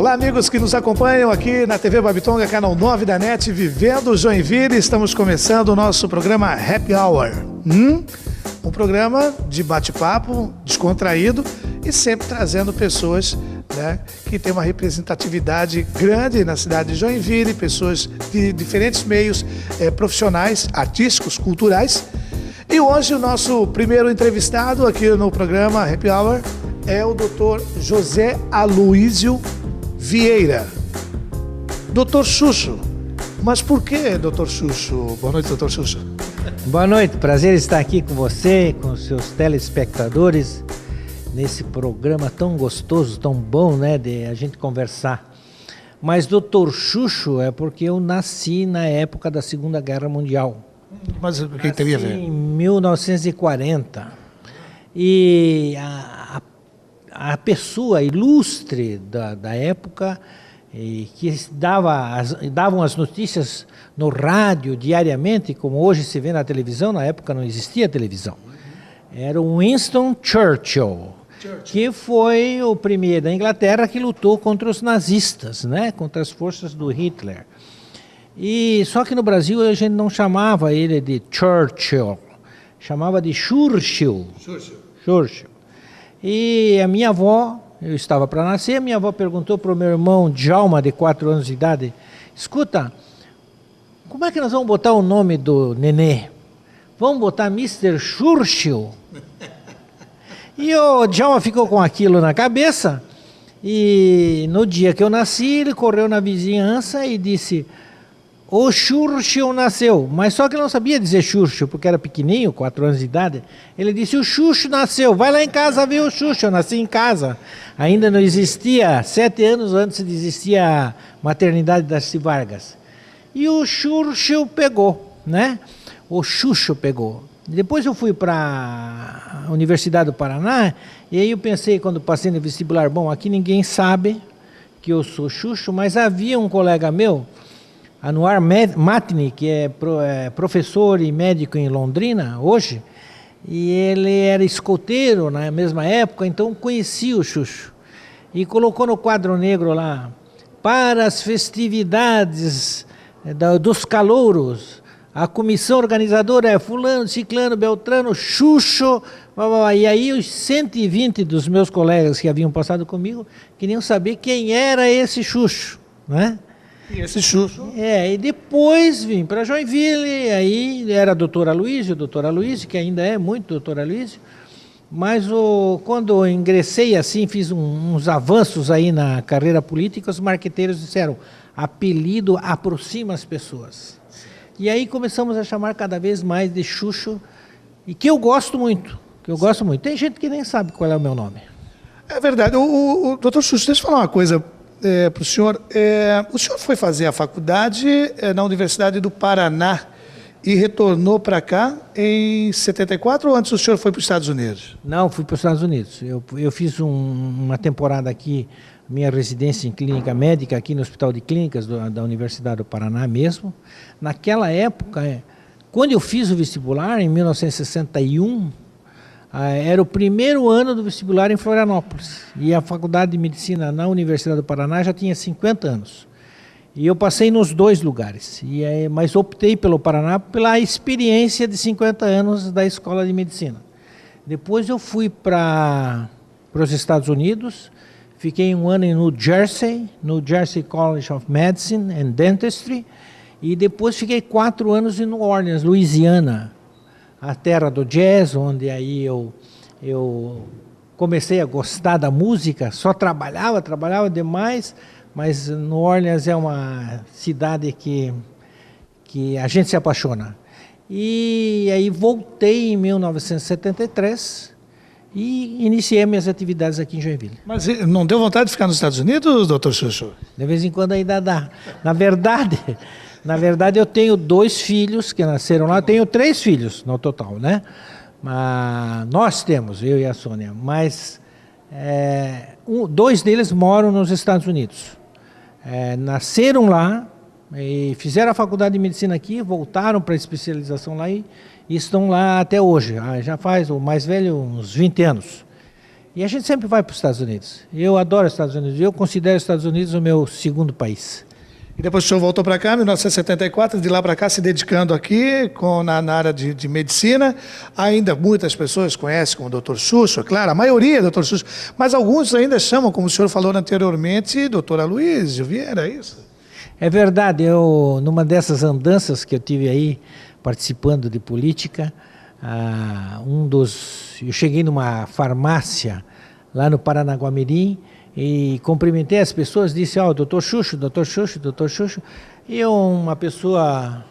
Olá, amigos que nos acompanham aqui na TV Babitonga, canal 9 da NET, Vivendo Joinville. Estamos começando o nosso programa Happy Hour. Um programa de bate-papo, descontraído e sempre trazendo pessoas, né, que têm uma representatividade grande na cidade de Joinville, pessoas de diferentes meios profissionais, artísticos, culturais. E hoje o nosso primeiro entrevistado aqui no programa Happy Hour é o Dr. José Aloísio Vieira. Dr. Xuxo. Mas por que Dr. Xuxo? Boa noite, Dr. Xuxo. Boa noite, prazer estar aqui com você, com os seus telespectadores, nesse programa tão gostoso, tão bom, né, de a gente conversar. Mas Dr. Xuxo é porque eu nasci na época da Segunda Guerra Mundial. Mas o que teria a ver? Em 1940. E a pessoa ilustre da época, que davam as notícias no rádio diariamente, como hoje se vê na televisão, na época não existia televisão. Era o Winston Churchill, que foi o primeiro da Inglaterra que lutou contra os nazistas, né? Contra as forças do Hitler. E só que no Brasil a gente não chamava ele de Churchill, chamava de Churchill. Churchill. E a minha avó, eu estava para nascer, a minha avó perguntou para o meu irmão Djalma, de 4 anos de idade: escuta, como é que nós vamos botar o nome do nenê? Vamos botar Mr. Churchill? E o Djalma ficou com aquilo na cabeça, e no dia que eu nasci, ele correu na vizinhança e disse: o Churchill nasceu, mas só que ele não sabia dizer Churchill, porque era pequenininho, 4 anos de idade. Ele disse: o Xuxo nasceu, vai lá em casa ver o Xuxo. Eu nasci em casa, ainda não existia, 7 anos antes de existir a maternidade Darcy Vargas. E o Churchill pegou, né? O Xuxo pegou. Depois eu fui para a Universidade do Paraná, e aí eu pensei, quando passei no vestibular, bom, aqui ninguém sabe que eu sou Xuxo, mas havia um colega meu, Anuar Matni, que é professor e médico em Londrina hoje, e ele era escoteiro na mesma época, então conhecia o Xuxo. E colocou no quadro negro lá: para as festividades dos calouros, a comissão organizadora é fulano, ciclano, beltrano, Xuxo. E aí os 120 dos meus colegas que haviam passado comigo queriam saber quem era esse Xuxo, né? E esse Xuxo? E depois vim para Joinville, aí era doutor Aloísio, que ainda é muito doutor Aloísio, mas quando eu ingressei assim, fiz uns avanços aí na carreira política, os marqueteiros disseram: apelido aproxima as pessoas. E aí começamos a chamar cada vez mais de Xuxo, e que eu gosto muito, Tem gente que nem sabe qual é o meu nome. É verdade. O doutor Xuxo, deixa eu falar uma coisa para o senhor. O senhor foi fazer a faculdade na Universidade do Paraná e retornou para cá em 74, ou antes o senhor foi para os Estados Unidos? Não, fui para os Estados Unidos. Eu fiz uma temporada aqui, minha residência em clínica médica, aqui no Hospital de Clínicas da Universidade do Paraná mesmo. Naquela época, quando eu fiz o vestibular, em 1961, era o primeiro ano do vestibular em Florianópolis, e a Faculdade de Medicina na Universidade do Paraná já tinha 50 anos. E eu passei nos 2 lugares, mas optei pelo Paraná pela experiência de 50 anos da Escola de Medicina. Depois eu fui para os Estados Unidos, fiquei 1 ano em New Jersey College of Medicine and Dentistry, e depois fiquei 4 anos em New Orleans, Louisiana, a terra do jazz, onde aí eu comecei a gostar da música, só trabalhava demais, mas New Orleans é uma cidade que a gente se apaixona. E aí voltei em 1973 e iniciei minhas atividades aqui em Joinville. Mas não deu vontade de ficar nos Estados Unidos, doutor Xuxo? De vez em quando ainda dá. Na verdade, eu tenho 2 filhos que nasceram lá, eu tenho 3 filhos no total, né? Nós temos, eu e a Sônia, mas 2 deles moram nos Estados Unidos. Nasceram lá e fizeram a faculdade de medicina aqui, voltaram para a especialização lá e estão lá até hoje. Já faz, o mais velho, uns 20 anos. E a gente sempre vai para os Estados Unidos. Eu adoro os Estados Unidos. Eu considero os Estados Unidos o meu segundo país. E depois o senhor voltou para cá, em 1974, de lá para cá se dedicando aqui na área de medicina. Ainda muitas pessoas conhecem como Dr. Xuxo, é claro, a maioria é Dr. Xuxo, mas alguns ainda chamam, como o senhor falou anteriormente, Dr. Aloísio Vieira, é isso? É verdade, numa dessas andanças que eu tive aí, participando de política, eu cheguei numa farmácia lá no Paranaguamirim, e cumprimentei as pessoas, disse, doutor Xuxo, doutor Xuxo, doutor Xuxo. E uma pessoa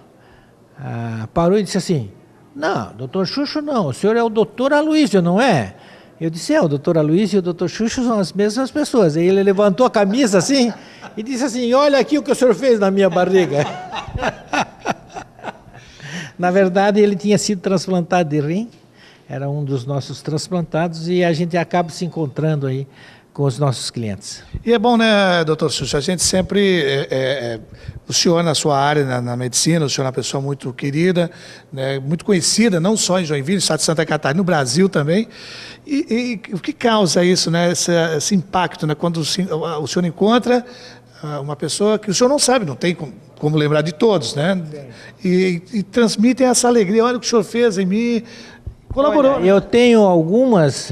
parou e disse assim, não, doutor Xuxo não, o senhor é o doutor Aloísio, não é? Eu disse, o doutor Aloísio e o doutor Xuxo são as mesmas pessoas. Aí ele levantou a camisa assim e disse assim, olha aqui o que o senhor fez na minha barriga. Na verdade, ele tinha sido transplantado de rim, era um dos nossos transplantados, e a gente acaba se encontrando aí com os nossos clientes. E é bom, né, doutor Xuxo, a gente sempre, o senhor na sua área, na medicina, o senhor é uma pessoa muito querida, né, muito conhecida, não só em Joinville, no estado de Santa Catarina, no Brasil também. E o que causa isso, né, esse impacto, né, quando o senhor encontra uma pessoa que o senhor não sabe, não tem como lembrar de todos, né, e transmitem essa alegria, olha o que o senhor fez em mim, colaborou. Olha, eu tenho alguns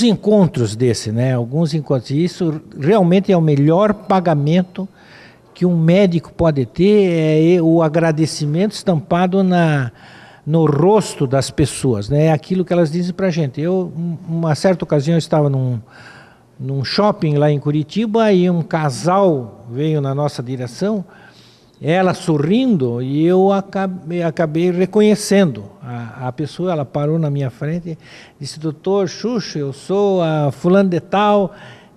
encontros desse, né? Alguns encontros. Isso realmente é o melhor pagamento que um médico pode ter, é o agradecimento estampado no rosto das pessoas, né? É aquilo que elas dizem pra gente. Uma certa ocasião, eu estava num shopping lá em Curitiba e um casal veio na nossa direção, ela sorrindo, e eu acabei reconhecendo a pessoa. Ela parou na minha frente e disse, doutor Xuxo, eu sou a fulano de tal.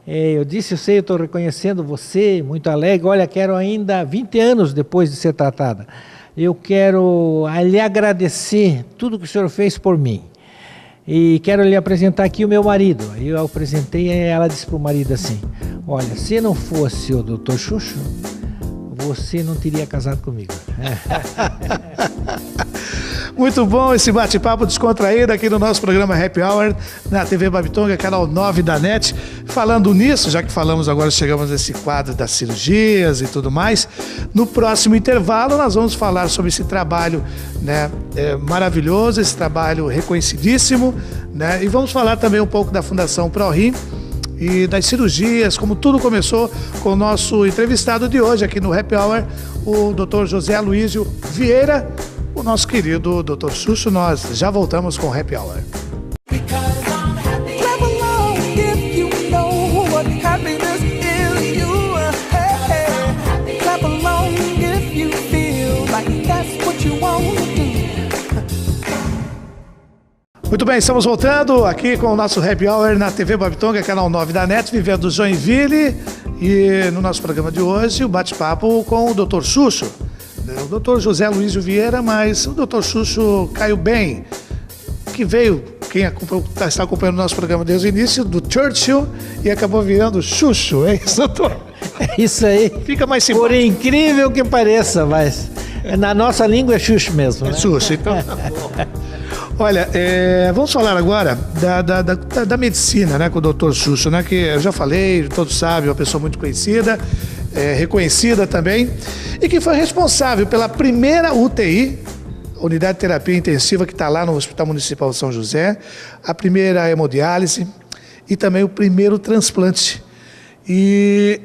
Eu disse, eu sei, eu estou reconhecendo você, muito alegre. Olha, quero ainda 20 anos depois de ser tratada, eu quero lhe agradecer tudo que o senhor fez por mim. E quero lhe apresentar aqui o meu marido. Aí eu apresentei, e ela disse para o marido assim, olha, se não fosse o doutor Xuxo, você não teria casado comigo. Muito bom esse bate-papo descontraído aqui no nosso programa Happy Hour, na TV Babitonga, canal 9 da NET. Falando nisso, já que falamos agora, chegamos nesse quadro das cirurgias e tudo mais, no próximo intervalo nós vamos falar sobre esse trabalho, né, maravilhoso, esse trabalho reconhecidíssimo, né, e vamos falar também um pouco da Fundação ProRim e das cirurgias, como tudo começou com o nosso entrevistado de hoje aqui no Happy Hour, o Dr. José Aloísio Vieira, o nosso querido Dr. Xuxo. Nós já voltamos com o Happy Hour. Muito bem, estamos voltando aqui com o nosso Happy Hour na TV Babitonga, canal 9 da NET, vivendo Joinville. E no nosso programa de hoje, o bate-papo com o Dr. Xuxo, o Dr. José Aloísio Vieira, mas o Dr. Xuxo caiu bem, que veio, quem está acompanhando o nosso programa desde o início, do Churchill, e acabou virando Xuxo, é isso, doutor? É isso aí. Fica mais simpático. Por incrível que pareça, mas na nossa língua é Xuxo mesmo, né? É Xuxo, então tá bom. Olha, vamos falar agora da medicina, né, com o Dr. Xuxo, né, que eu já falei, todos sabem, uma pessoa muito conhecida, reconhecida também, e que foi responsável pela primeira UTI, Unidade de Terapia Intensiva, que está lá no Hospital Municipal de São José, a primeira hemodiálise e também o primeiro transplante. E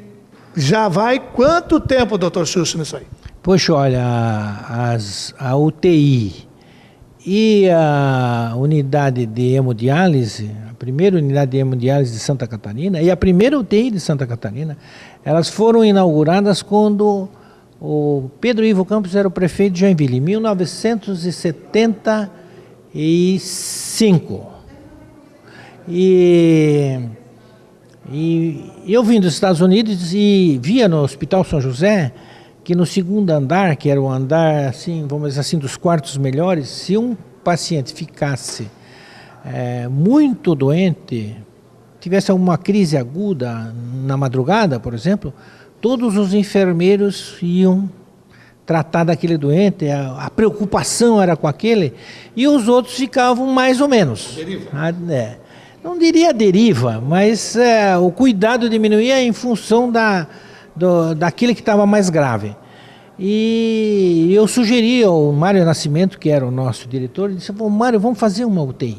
já vai quanto tempo, Dr. Xuxo, nisso aí? Poxa, olha, a UTI e a unidade de hemodiálise, a primeira unidade de hemodiálise de Santa Catarina e a primeira UTI de Santa Catarina, elas foram inauguradas quando o Pedro Ivo Campos era o prefeito de Joinville, em 1975. E eu vim dos Estados Unidos e via no Hospital São José que no segundo andar, que era o andar, assim, vamos dizer assim, dos quartos melhores, se um paciente ficasse muito doente, tivesse alguma crise aguda na madrugada, por exemplo, todos os enfermeiros iam tratar daquele doente, a preocupação era com aquele, e os outros ficavam mais ou menos. não diria deriva, mas o cuidado diminuía em função daquele que estava mais grave. E eu sugeri ao Mário Nascimento, que era o nosso diretor, disse: Mário, vamos fazer uma UTI.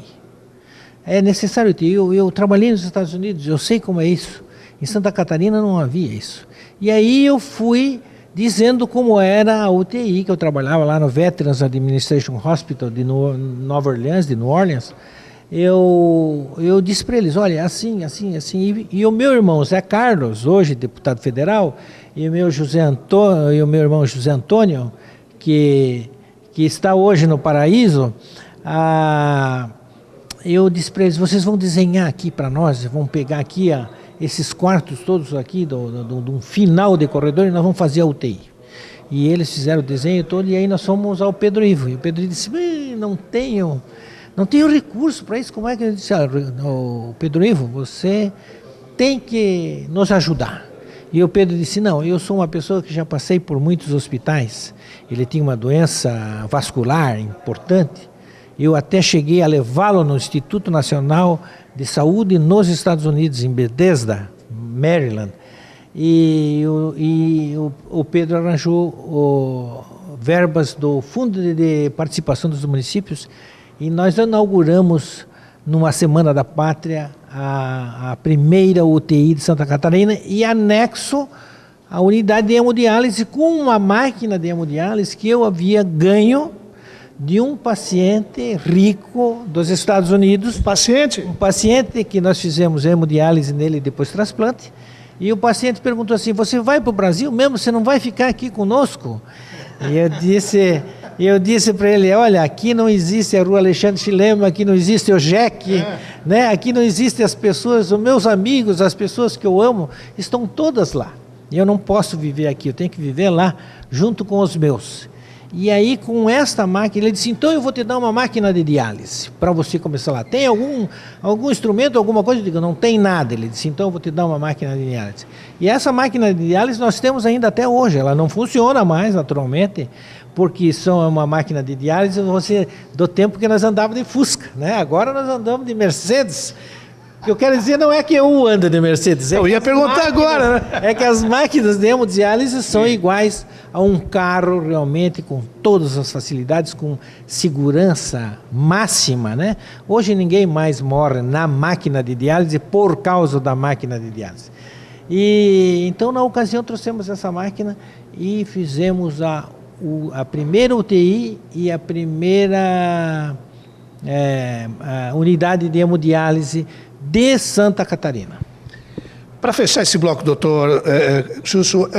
É necessário UTI. Eu trabalhei nos Estados Unidos, eu sei como é isso. Em Santa Catarina não havia isso. E aí eu fui dizendo como era a UTI, que eu trabalhava lá no Veterans Administration Hospital de Nova Orleans, de New Orleans. Eu disse para eles: olha, assim. E o meu irmão Zé Carlos, hoje deputado federal, e o meu irmão José Antônio, que está hoje no Paraíso, eu disse para eles: vocês vão desenhar aqui para nós, vão pegar aqui esses quartos todos aqui, de um final de corredor, e nós vamos fazer a UTI. E eles fizeram o desenho todo, e aí nós fomos ao Pedro Ivo. E o Pedro Ivo disse: não tenho recurso para isso. Como é que eu disse? O Pedro Ivo, você tem que nos ajudar. E o Pedro disse: não, eu sou uma pessoa que já passei por muitos hospitais. Ele tinha uma doença vascular importante. Eu até cheguei a levá-lo no Instituto Nacional de Saúde nos Estados Unidos, em Bethesda, Maryland. E o Pedro arranjou verbas do Fundo de Participação dos Municípios, e nós inauguramos, numa Semana da Pátria, a primeira UTI de Santa Catarina, e anexo a unidade de hemodiálise com uma máquina de hemodiálise que eu havia ganho de um paciente rico dos Estados Unidos. Um paciente que nós fizemos hemodiálise nele e depois transplante. E o paciente perguntou assim: você vai para o Brasil mesmo? Você não vai ficar aqui conosco? E eu disse para ele: olha, aqui não existe a Rua Alexandre Chilema, aqui não existe o JEC, né? Aqui não existem as pessoas, os meus amigos, as pessoas que eu amo, estão todas lá. E eu não posso viver aqui, eu tenho que viver lá junto com os meus. E aí, com esta máquina, ele disse: então eu vou te dar uma máquina de diálise para você começar lá. Tem algum instrumento, alguma coisa? Eu digo: não tem nada. Ele disse: então eu vou te dar uma máquina de diálise. E essa máquina de diálise nós temos ainda até hoje. Ela não funciona mais, naturalmente, porque são uma máquina de diálise do tempo que nós andávamos de Fusca, né? Agora nós andamos de Mercedes. O que eu quero dizer não é que eu ando de Mercedes. Eu ia perguntar agora, né? É que as máquinas de hemodiálise são iguais a um carro, realmente, com todas as facilidades, com segurança máxima, né? Hoje ninguém mais morre na máquina de diálise por causa da máquina de diálise. E então, na ocasião, trouxemos essa máquina e fizemos a primeira UTI e a primeira unidade de hemodiálise de Santa Catarina. Para fechar esse bloco, doutor Chuchu,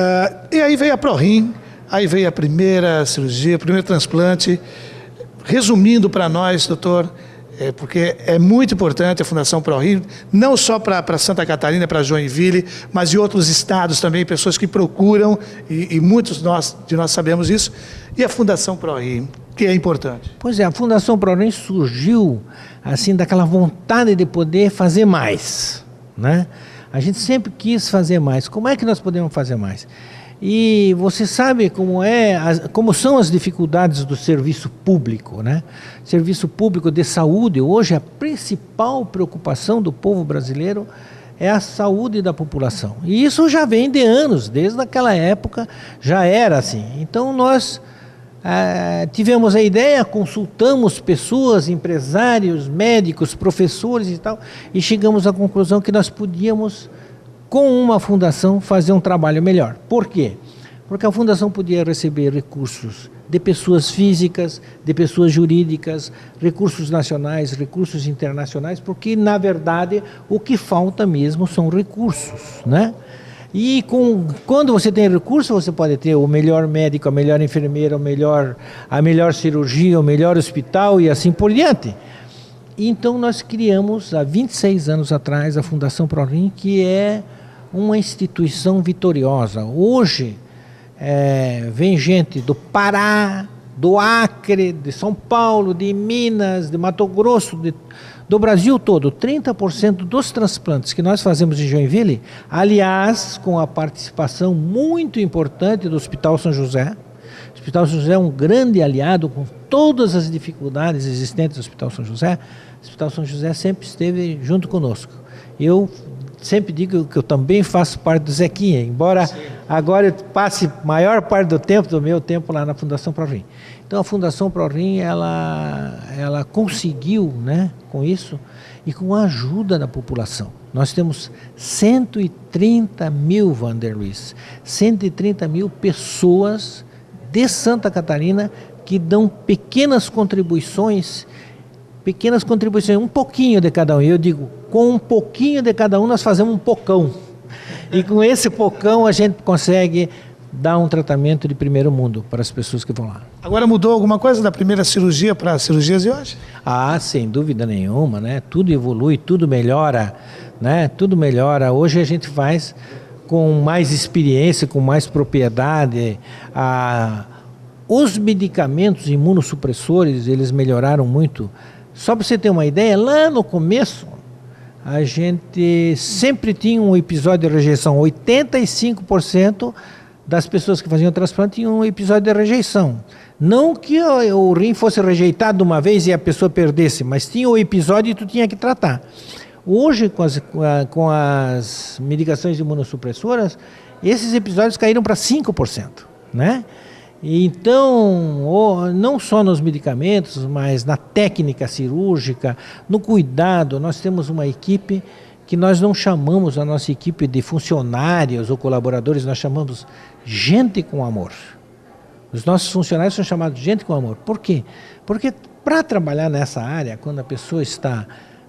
e aí veio a ProRim, aí veio a primeira cirurgia, o primeiro transplante. Resumindo para nós, doutor, porque é muito importante a Fundação ProRim, não só para Santa Catarina, para Joinville, mas em outros estados também, pessoas que procuram, e muitos de nós sabemos isso, e a Fundação ProRim, que é importante. Pois é, a Fundação ProRim surgiu assim daquela vontade de poder fazer mais, né? A gente sempre quis fazer mais. Como é que nós podemos fazer mais? E você sabe como são as dificuldades do serviço público, né? Serviço público de saúde, hoje a principal preocupação do povo brasileiro é a saúde da população. E isso já vem de anos, desde aquela época já era assim. Então nós tivemos a ideia, consultamos pessoas, empresários, médicos, professores e tal, e chegamos à conclusão que nós podíamos, com uma fundação, fazer um trabalho melhor. Por quê? Porque a fundação podia receber recursos de pessoas físicas, de pessoas jurídicas, recursos nacionais, recursos internacionais, porque, na verdade, o que falta mesmo são recursos, né? E quando você tem recurso, você pode ter o melhor médico, a melhor enfermeira, a melhor cirurgia, o melhor hospital e assim por diante. Então nós criamos, há 26 anos atrás, a Fundação ProRim, que é uma instituição vitoriosa. Hoje vem gente do Pará, do Acre, de São Paulo, de Minas, de Mato Grosso, do Brasil todo. 30% dos transplantes que nós fazemos em Joinville, aliás, com a participação muito importante do Hospital São José, O Hospital São José é um grande aliado com todas as dificuldades existentes do Hospital São José. O Hospital São José sempre esteve junto conosco. Eu sempre digo que eu também faço parte do Zequinha, embora agora eu passe maior parte do meu tempo lá na Fundação ProRim. Então a Fundação ProRim, ela conseguiu, né, com isso, e com a ajuda da população. Nós temos 130 mil, Wander Luiz, 130 mil pessoas de Santa Catarina que dão pequenas contribuições, um pouquinho de cada um. Eu digo, com um pouquinho de cada um nós fazemos um pocão. E com esse pocão a gente consegue dar um tratamento de primeiro mundo para as pessoas que vão lá. Agora mudou alguma coisa da primeira cirurgia para as cirurgias de hoje? Ah, sem dúvida nenhuma, né? Tudo evolui, tudo melhora, né? Tudo melhora. Hoje a gente faz com mais experiência, com mais propriedade. Os medicamentos imunossupressores, eles melhoraram muito. Só para você ter uma ideia, lá no começo, a gente sempre tinha um episódio de rejeição. 85% das pessoas que faziam transplante tinham um episódio de rejeição. Não que o rim fosse rejeitado de uma vez e a pessoa perdesse, mas tinha o episódio e tu tinha que tratar. Hoje, com as medicações imunossupressoras, esses episódios caíram para 5%, né? Então, não só nos medicamentos, mas na técnica cirúrgica, no cuidado, nós temos uma equipe que nós não chamamos a nossa equipe de funcionários ou colaboradores, nós chamamos gente com amor. Os nossos funcionários são chamados de gente com amor. Por quê? Porque para trabalhar nessa área, quando a pessoa está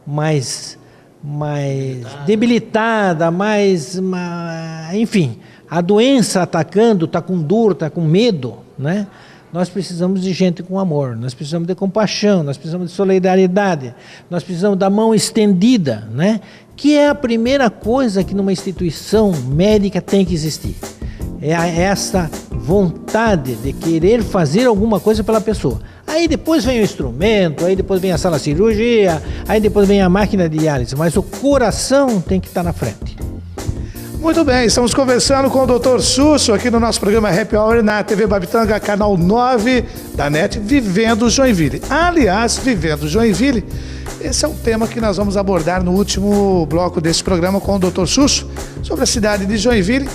mais debilitada, enfim, a doença atacando, está com dor, está com medo, né? Nós precisamos de gente com amor, nós precisamos de compaixão, nós precisamos de solidariedade, nós precisamos da mão estendida, né? Que é a primeira coisa que numa instituição médica tem que existir. É essa vontade de querer fazer alguma coisa pela pessoa. Aí depois vem o instrumento, aí depois vem a sala de cirurgia, aí depois vem a máquina de diálise, mas o coração tem que estar na frente. Muito bem, estamos conversando com o Dr. Susso aqui no nosso programa Happy Hour na TV Babitanga, canal 9 da NET, Vivendo Joinville. Aliás, Vivendo Joinville, esse é um tema que nós vamos abordar no último bloco desse programa com o Dr. Susso, sobre a cidade de Joinville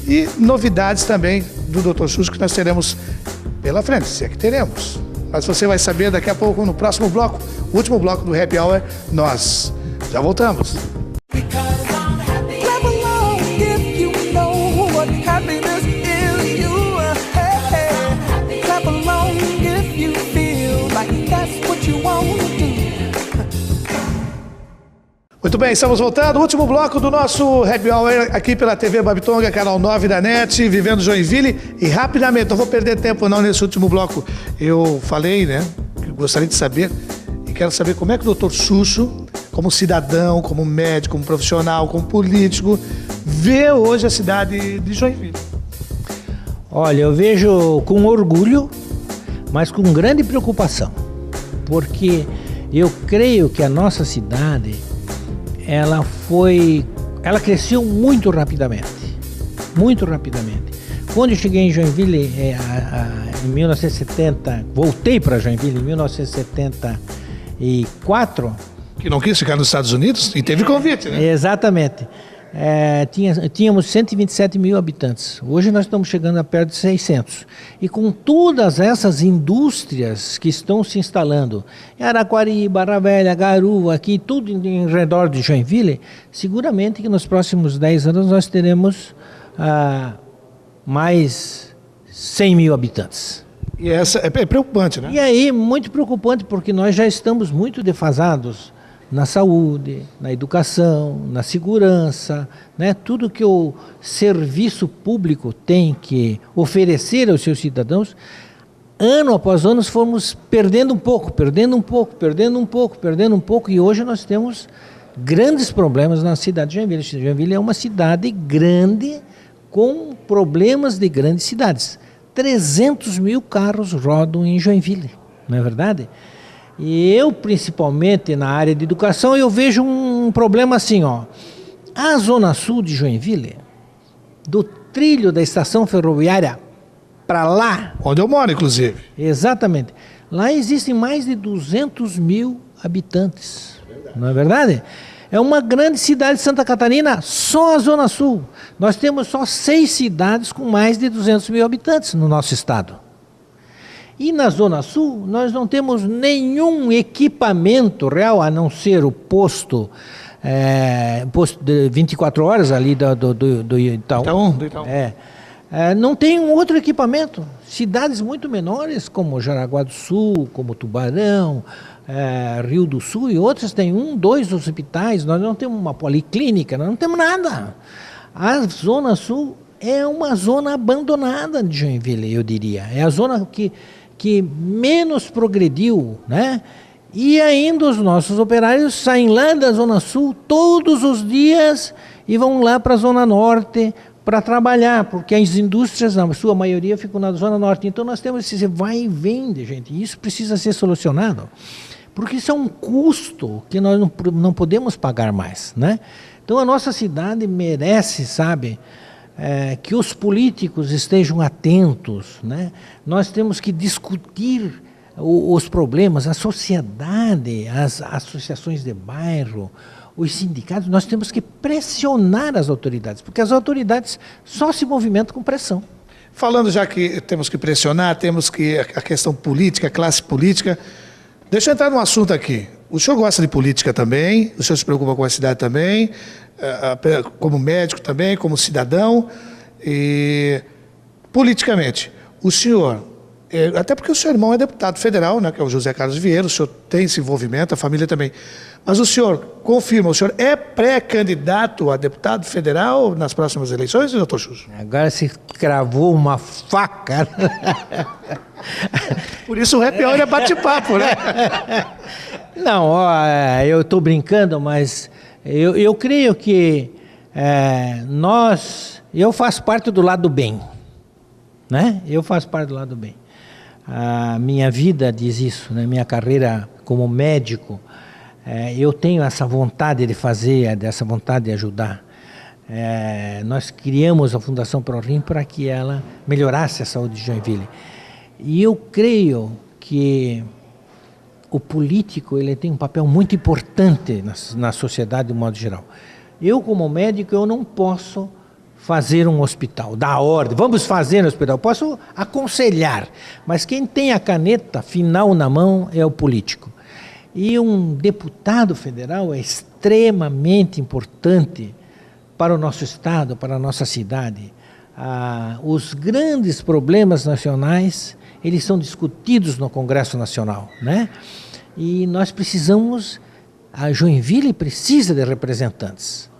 e novidades também do Dr. Susso que nós teremos pela frente, se é que teremos. Mas você vai saber daqui a pouco no próximo bloco, o último bloco do Happy Hour, nós já voltamos. Muito bem, estamos voltando. Último bloco do nosso Happy Hour aqui pela TV Babitonga, canal 9 da NET, Vivendo Joinville. E rapidamente, não vou perder tempo não nesse último bloco. Eu falei, né, que gostaria de saber e quero saber como é que o Dr. Susso, como cidadão, como médico, como profissional, como político, vê hoje a cidade de Joinville. Olha, eu vejo com orgulho, mas com grande preocupação, porque eu creio que a nossa cidade ela cresceu muito rapidamente. Quando eu cheguei em Joinville em 1970, voltei para Joinville em 1974. Que não quis ficar nos Estados Unidos e teve convite, né? Exatamente. Tínhamos 127 mil habitantes. Hoje nós estamos chegando a perto de 600. E com todas essas indústrias que estão se instalando, em Araquari, Barra Velha, Garu, aqui, tudo em redor de Joinville, seguramente que nos próximos 10 anos nós teremos mais 100 mil habitantes. E essa é preocupante, né? E aí, muito preocupante, porque nós já estamos muito defasados na saúde, na educação, na segurança, né? Tudo que o serviço público tem que oferecer aos seus cidadãos, ano após ano fomos perdendo um pouco, e hoje nós temos grandes problemas na cidade de Joinville. Joinville é uma cidade grande com problemas de grandes cidades. 300 mil carros rodam em Joinville, não é verdade? E eu, principalmente na área de educação, eu vejo um problema assim, ó. A zona sul de Joinville, do trilho da estação ferroviária para lá. Onde eu moro, inclusive. Exatamente. Lá existem mais de 200 mil habitantes. Não é verdade? É uma grande cidade de Santa Catarina, só a Zona Sul. Nós temos só 6 cidades com mais de 200 mil habitantes no nosso estado. E na Zona Sul, nós não temos nenhum equipamento real, a não ser o posto de 24 horas ali do Itaú. Não tem um outro equipamento. Cidades muito menores, como Jaraguá do Sul, como Tubarão, Rio do Sul e outras, têm 1, 2 hospitais. Nós não temos uma policlínica, nós não temos nada. A Zona Sul é uma zona abandonada de Joinville, eu diria. É a zona que menos progrediu, né? E ainda os nossos operários saem lá da Zona Sul todos os dias e vão lá para a Zona Norte para trabalhar, porque as indústrias, na sua maioria, ficam na Zona Norte. Então nós temos esse vai e vem de gente, e isso precisa ser solucionado, porque isso é um custo que nós não podemos pagar mais, né? Então a nossa cidade merece, sabe, que os políticos estejam atentos, né? Nós temos que discutir os problemas, a sociedade, as associações de bairro, os sindicatos. Nós temos que pressionar as autoridades, porque as autoridades só se movimentam com pressão. Falando já que temos que pressionar, temos que a questão política, a classe política, deixa eu entrar num assunto aqui. O senhor gosta de política também, o senhor se preocupa com a cidade também, como médico também, como cidadão, e politicamente, o senhor, até porque o seu irmão é deputado federal, né, que é o José Carlos Vieira, o senhor tem esse envolvimento, a família também, mas o senhor confirma, o senhor é pré-candidato a deputado federal nas próximas eleições, doutor Xuxo? Agora se cravou uma faca. Por isso o Happy Hour é bate-papo, né? Não, eu estou brincando, mas eu creio que eu faço parte do lado bem, né? Eu faço parte do lado bem. A minha vida diz isso, né? Minha carreira como médico, eu tenho essa vontade de fazer, essa vontade de ajudar. Nós criamos a Fundação ProRim para que ela melhorasse a saúde de Joinville. E eu creio que o político ele tem um papel muito importante na sociedade de um modo geral. Eu, como médico, eu não posso fazer um hospital, dar ordem, vamos fazer um hospital. Posso aconselhar, mas quem tem a caneta final na mão é o político. E um deputado federal é extremamente importante para o nosso estado, para a nossa cidade. Os grandes problemas nacionais, eles são discutidos no Congresso Nacional, né? E nós precisamos, a Joinville precisa de representantes.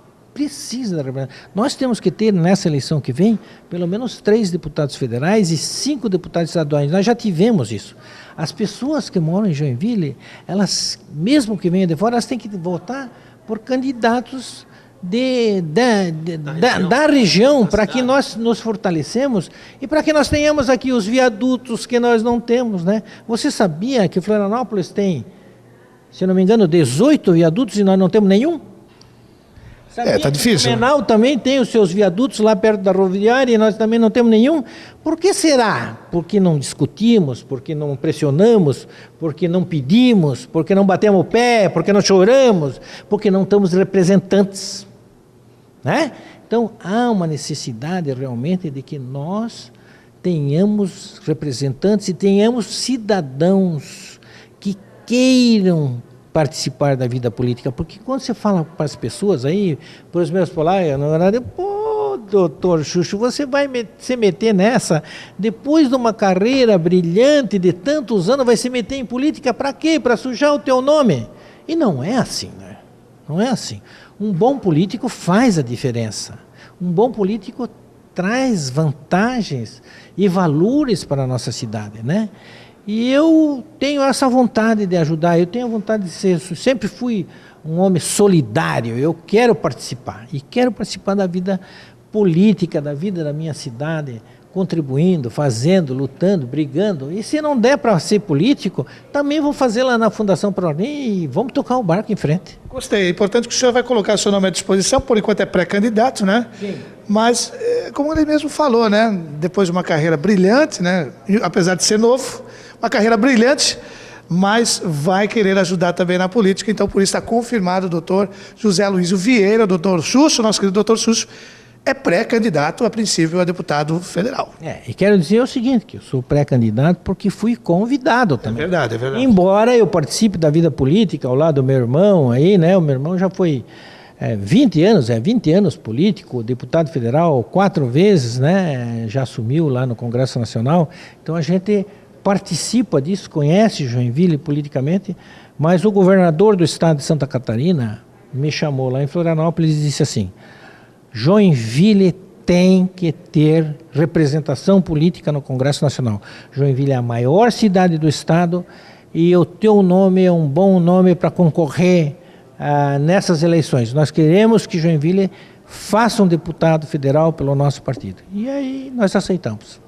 Nós temos que ter nessa eleição que vem, pelo menos 3 deputados federais e 5 deputados estaduais. Nós já tivemos isso. As pessoas que moram em Joinville, elas, mesmo que venham de fora, elas têm que votar por candidatos da região, para que nós nos fortalecemos e para que nós tenhamos aqui os viadutos que nós não temos, né? Você sabia que Florianópolis tem, se não me engano, 18 viadutos e nós não temos nenhum? Tá difícil. O Menal também tem os seus viadutos lá perto da rodoviária e nós também não temos nenhum. Por que será? Porque não discutimos, porque não pressionamos, porque não pedimos, porque não batemos o pé, porque não choramos, porque não estamos representantes, né? Então há uma necessidade realmente de que nós tenhamos representantes e tenhamos cidadãos que queiram participar da vida política, porque quando você fala para as pessoas aí, para os meus colegas, na verdade, pô, doutor Xuxo, você vai se meter nessa, depois de uma carreira brilhante de tantos anos, vai se meter em política para quê? Para sujar o teu nome? E não é assim, né? Não é assim. Um bom político faz a diferença. Um bom político traz vantagens e valores para a nossa cidade, né? E eu tenho essa vontade de ajudar, eu tenho a vontade de ser, sempre fui um homem solidário, eu quero participar, e quero participar da vida política, da vida da minha cidade, contribuindo, fazendo, lutando, brigando. E se não der para ser político, também vou fazer lá na Fundação ProRim e vamos tocar o barco em frente. Gostei. É importante que o senhor vai colocar seu nome à disposição, por enquanto é pré-candidato, né? Sim. Mas, como ele mesmo falou, né? Depois de uma carreira brilhante, né? Apesar de ser novo, uma carreira brilhante, mas vai querer ajudar também na política. Então, por isso está confirmado o doutor José Aloísio Vieira, o doutor Xuxo, nosso querido doutor Xuxo, é pré-candidato, a princípio, a deputado federal. E quero dizer o seguinte, que eu sou pré-candidato porque fui convidado também. É verdade. Embora eu participe da vida política ao lado do meu irmão, aí, né? O meu irmão já foi 20 anos político, deputado federal 4 vezes, né? Já assumiu lá no Congresso Nacional. Então a gente participa disso, conhece Joinville politicamente, mas o governador do estado de Santa Catarina me chamou lá em Florianópolis e disse assim: Joinville tem que ter representação política no Congresso Nacional. Joinville é a maior cidade do estado e o teu nome é um bom nome para concorrer nessas eleições. Nós queremos que Joinville faça um deputado federal pelo nosso partido. E aí nós aceitamos.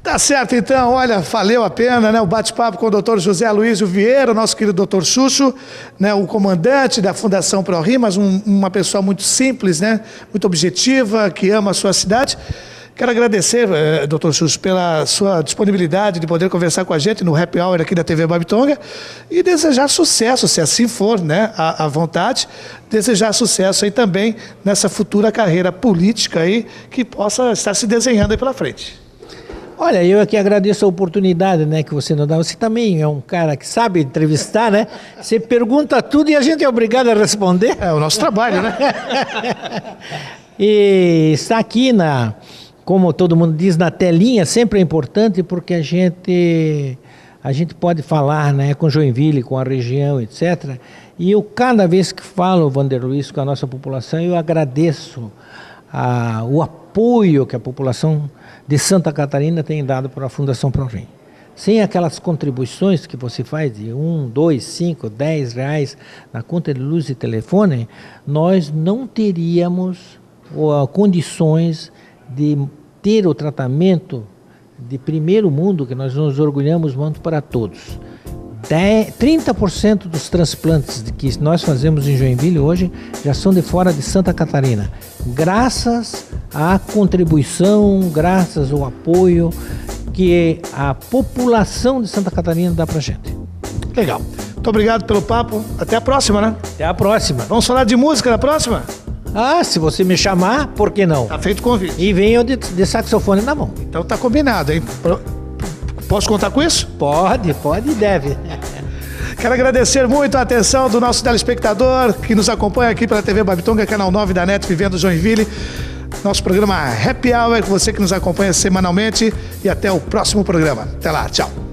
Tá certo, então, olha, valeu a pena, né, o bate-papo com o doutor José Aloísio Vieira, nosso querido doutor Xuxo, né, o comandante da Fundação ProRim, mas uma pessoa muito simples, né, muito objetiva, que ama a sua cidade. Quero agradecer, doutor Xuxo, pela sua disponibilidade de poder conversar com a gente no Happy Hour aqui da TV Babitonga e desejar sucesso, se assim for, né, à vontade, desejar sucesso aí também nessa futura carreira política aí que possa estar se desenhando aí pela frente. Olha, eu aqui agradeço a oportunidade, né, que você nos dá. Você também é um cara que sabe entrevistar, né? Você pergunta tudo e a gente é obrigado a responder. É o nosso trabalho, né? E estar aqui como todo mundo diz, na telinha sempre é importante porque a gente pode falar, né, com Joinville, com a região, etc. E eu cada vez que falo, Vander Luiz, com a nossa população, eu agradeço o apoio que a população de Santa Catarina tem dado para a Fundação ProRim. Sem aquelas contribuições que você faz de 1, 2, 5, 10 reais na conta de luz e telefone, nós não teríamos condições de ter o tratamento de primeiro mundo que nós nos orgulhamos muito para todos. 30% dos transplantes que nós fazemos em Joinville hoje já são de fora de Santa Catarina, graças à contribuição, graças ao apoio que a população de Santa Catarina dá pra gente. Legal. Muito obrigado pelo papo. Até a próxima, né? Até a próxima. Vamos falar de música na próxima? Se você me chamar, por que não? Tá feito o convite. E venho de saxofone na mão. Então tá combinado, hein? Posso contar com isso? Pode e deve. Quero agradecer muito a atenção do nosso telespectador que nos acompanha aqui pela TV Babitonga, canal 9 da NET, Vivendo Joinville. Nosso programa Happy Hour, você que nos acompanha semanalmente. E até o próximo programa. Até lá, tchau.